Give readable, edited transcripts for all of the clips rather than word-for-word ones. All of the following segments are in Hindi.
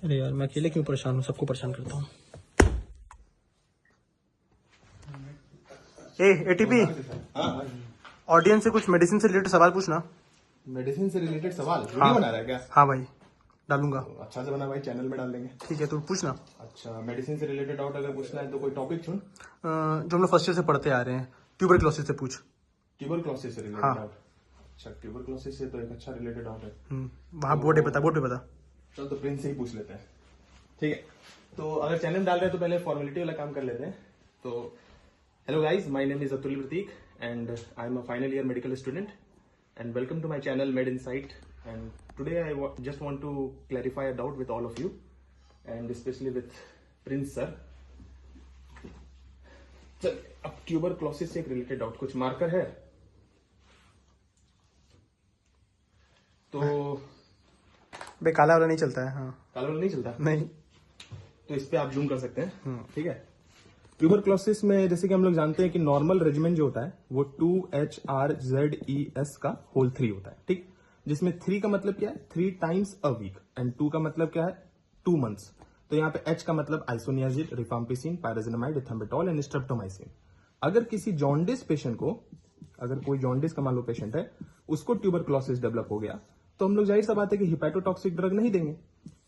अरे यार मैं अकेले क्यों परेशान हूँ, सबको परेशान करता हूँ। एटीपी ऑडियंस से कुछ मेडिसिन से रिलेटेड सवाल पूछना। मेडिसिन से रिलेटेड सवाल वीडियो बना रहा है क्या? हाँ भाई डालूंगा। अच्छा से बना भाई, चैनल में डाल देंगे। ठीक है तू पूछना। अच्छा, मेडिसिन से रिलेटेड डाउट अगर पूछना है तो कोई टॉपिक चुन। जो हम लोग फर्स्ट ईयर से पढ़ते आ रहे हैं, ट्यूबरक्लोसिस से पूछ। ट्यूबरक्लोसिस से रिलेटेड हाँ। डाउट? अच्छा, ट्यूबरक्लोसिस से तो एक अच्छा रिलेटेड डाउट है। वहाँ बोर्ड पे बता। चल तो प्रिंस से ही पूछ लेते हैं, ठीक है। तो अगर चैनल डाल रहे हैं तो पहले फॉर्मेलिटी वाला काम कर लेते हैं। तो hello guys, my name is Atul Prateek and I am a final year medical student and welcome to my channel Med Insight, and today I just want to clarify a doubt with all of you and especially with Prince sir. चल अब ट्यूबरक्लोसिस से एक रिलेटेड डाउट, कुछ मार्कर है तो बे काला वाला नहीं चलता है। हाँ काला वाला नहीं चलता नहीं, तो इस पे आप जूम कर सकते हैं, ठीक है। ट्यूबरक्लोसिस में जैसे कि हम लोग जानते हैं कि नॉर्मल रेजिमेंट जो होता है वो 2HRZES का होल 3 होता है, ठीक। जिसमें 3 का मतलब क्या है, 3 टाइम्स अ वीक, एंड 2 का मतलब क्या है, 2 मंथ्स। तो यहाँ पे H का मतलब isoniazid, rifampicin, pyrazinamide, ethambutol and streptomycin. अगर किसी जॉन्डिस पेशेंट को, अगर कोई जॉन्डिस का मान लो पेशेंट है, उसको ट्यूबरक्लोसिस डेवलप हो गया, तो हम लोग जाहिर सा बात है कि हिपैटोटॉक्सिक ड्रग नहीं देंगे।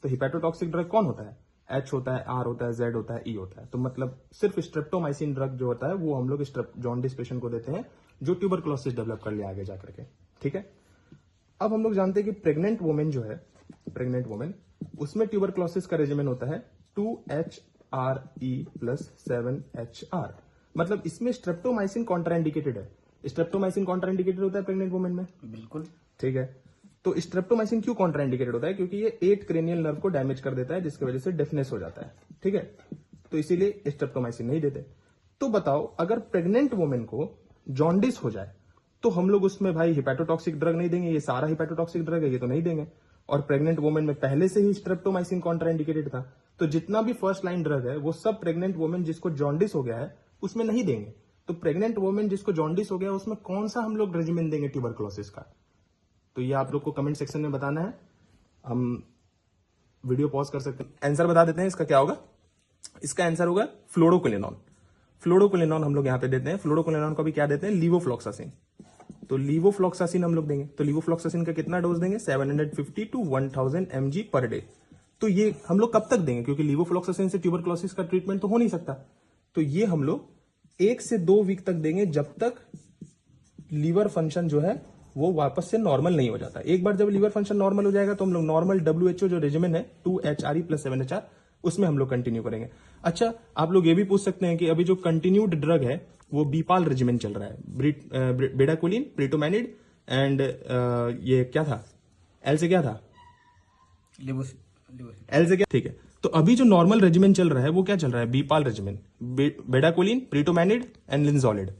तो हिपैटोटॉक्सिक ड्रग कौन होता है, H होता है, R होता है, Z होता है, E होता है। तो मतलब सिर्फ स्ट्रेप्टोमाइसिन ड्रग जो होता है वो हम लोग जॉन्डिस पेशेंट को देते हैं जो ट्यूबरक्लोसिस डेवलप कर लिया आगे जाकर के, ठीक है। अब हम लोग जानते हैं कि प्रेग्नेंट वुमेन जो है, प्रेग्नेंट वुमेन, उसमें ट्यूबरक्लोसिस का रेजिमेन होता है 2HRE+7HR। मतलब इसमें स्ट्रेप्टोमाइसिन कॉन्ट्राइंडिकेटेड है। स्ट्रेप्टोमाइसिन कॉन्ट्राइंडिकेटेड होता है प्रेग्नेंट वुमेन में, बिल्कुल, ठीक है। तो स्ट्रेप्टोमाइसिन क्यों कॉन्ट्राइंडिकेटेड होता है, क्योंकि ये 8 क्रेनियल नर्व को डैमेज कर देता है, जिसकी वजह से डेफनेस हो जाता है, ठीक है। तो इसीलिए स्ट्रेप्टोमाइसिन नहीं देते। तो बताओ, अगर प्रेग्नेंट वुमेन को जॉन्डिस हो जाए तो हम लोग उसमें भाई हिपैटोटॉक्सिक ड्रग नहीं देंगे, ये सारा हिपैटोटॉक्सिक ड्रग है, ये तो नहीं देंगे। और प्रेग्नेंट वुमेन में पहले से ही स्ट्रेप्टोमाइसिन कॉन्ट्राइंडिकेटेड था, तो जितना भी फर्स्ट लाइन ड्रग है वो सब प्रेग्नेंट वुमेन जिसको जॉन्डिस हो गया है उसमें नहीं देंगे। तो प्रेग्नेंट वुमेन जिसको जॉन्डिस हो गया है उसमें कौन सा हम लोग रेजिमेन देंगे ट्यूबरक्लोसिस का, तो ये आप लोग को कमेंट सेक्शन में बताना है। हम वीडियो पॉज कर सकते हैं, आंसर बता देते हैं इसका क्या होगा। इसका आंसर होगा फ्लोरोक्विनोन। फ्लोरोक्विनोन हम लोग यहाँ पे देते हैं। फ्लोरोक्विनोन को भी क्या देते हैं, लीवोफ्लॉक्सासिन। तो लीवोफ्लॉक्सासिन हम लोग देंगे। तो लीवोफ्लॉक्सासिन का कितना डोज देंगे, 750 to 1000 mg पर डे। तो ये हम लोग कब तक देंगे, क्योंकि लीवोफ्लॉक्सासिन से ट्यूबरक्लोसिस का ट्रीटमेंट तो हो नहीं सकता। तो ये हम लोग 1 से 2 वीक तक देंगे, जब तक लीवर फंक्शन जो है वो वापस से नॉर्मल नहीं हो जाता। एक बार जब लीवर फंक्शन नॉर्मल हो जाएगा तो हम लोग नॉर्मल WHO जो रेजिमेन है 2HRE+7HR उसमें हम लोग कंटिन्यू करेंगे। अच्छा, आप लोग ये भी पूछ सकते हैं कि अभी जो कंटिन्यूड ड्रग है वो बीपाल रेजिमेन चल रहा है, बेडाक्विलिन, प्रीटोमैनिड एंड ये क्या था, एल से क्या था, एल से क्या, ठीक है। तो अभी जो नॉर्मल रेजिमेन चल रहा है वो क्या चल रहा है, बीपाल रेजिमेन, बेडाक्विलिन, प्रीटोमैनिड एंड लिंजोलिड।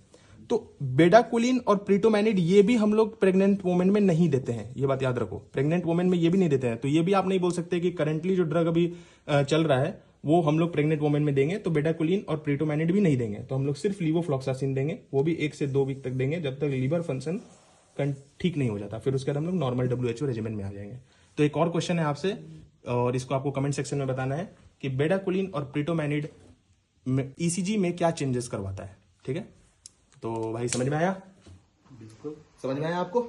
तो बेडाक्विलिन और प्रीटोमैनिड ये भी हम लोग प्रेग्नेंट वुमेन में नहीं देते हैं, ये बात याद रखो, प्रेग्नेंट वुमेन में ये भी नहीं देते हैं। तो ये भी आप नहीं बोल सकते कि करंटली जो ड्रग अभी चल रहा है वो हम लोग प्रेग्नेंट वुमेन में देंगे, तो बेडाक्विलिन और प्रीटोमैनिड भी नहीं देंगे। तो हम लोग सिर्फ लीवोफ्लॉक्सासिन देंगे, वो भी 1 से 2 वीक तक देंगे, जब तक लीवर फंक्शन ठीक नहीं हो जाता। फिर उसके बाद हम लोग नॉर्मल WHO रेजिमेन में आ जाएंगे। तो एक और क्वेश्चन है आपसे, और इसको आपको कमेंट सेक्शन में बताना है कि बेडाक्विलिन और प्रीटोमैनिड ECG में क्या चेंजेस करवाता है, ठीक है। तो भाई समझ में आया, बिल्कुल समझ में आया आपको।